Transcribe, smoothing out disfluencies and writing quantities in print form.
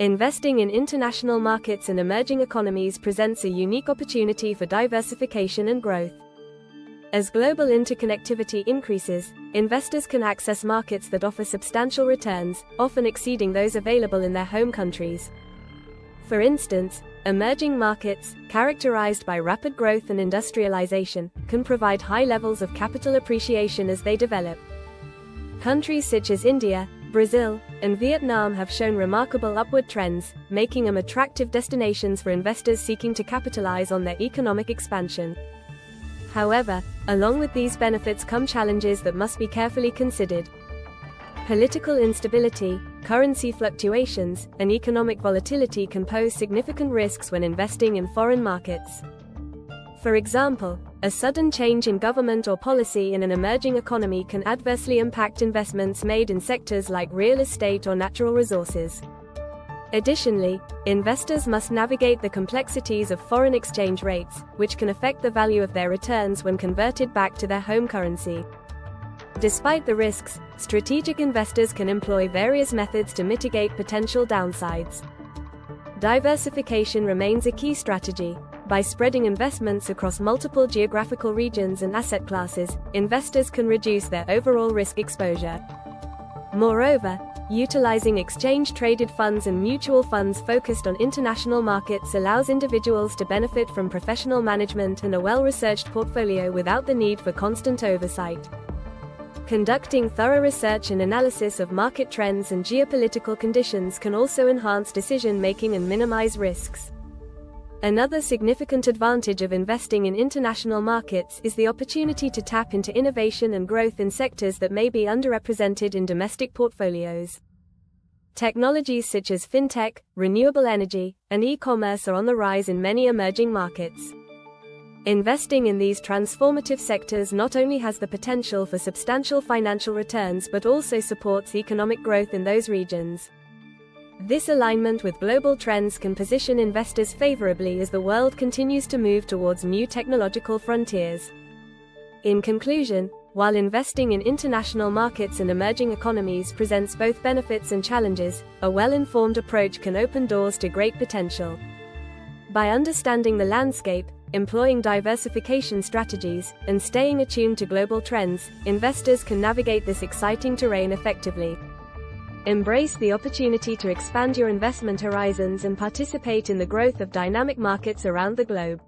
Investing in international markets and emerging economies presents a unique opportunity for diversification and growth. As global interconnectivity increases, investors can access markets that offer substantial returns, often exceeding those available in their home countries. For instance, emerging markets, characterized by rapid growth and industrialization, can provide high levels of capital appreciation as they develop. Countries such as India, Brazil, and Vietnam have shown remarkable upward trends, making them attractive destinations for investors seeking to capitalize on their economic expansion. However, along with these benefits come challenges that must be carefully considered. Political instability, currency fluctuations, and economic volatility can pose significant risks when investing in foreign markets. For example, a sudden change in government or policy in an emerging economy can adversely impact investments made in sectors like real estate or natural resources. Additionally, investors must navigate the complexities of foreign exchange rates, which can affect the value of their returns when converted back to their home currency. Despite the risks, strategic investors can employ various methods to mitigate potential downsides. Diversification remains a key strategy. By spreading investments across multiple geographical regions and asset classes, investors can reduce their overall risk exposure. Moreover, utilizing exchange-traded funds and mutual funds focused on international markets allows individuals to benefit from professional management and a well-researched portfolio without the need for constant oversight. Conducting thorough research and analysis of market trends and geopolitical conditions can also enhance decision-making and minimize risks. Another significant advantage of investing in international markets is the opportunity to tap into innovation and growth in sectors that may be underrepresented in domestic portfolios. Technologies such as fintech, renewable energy, and e-commerce are on the rise in many emerging markets. Investing in these transformative sectors not only has the potential for substantial financial returns but also supports economic growth in those regions. This alignment with global trends can position investors favorably as the world continues to move towards new technological frontiers. In conclusion, while investing in international markets and emerging economies presents both benefits and challenges, a well-informed approach can open doors to great potential. By understanding the landscape, employing diversification strategies, and staying attuned to global trends, investors can navigate this exciting terrain effectively. Embrace the opportunity to expand your investment horizons and participate in the growth of dynamic markets around the globe.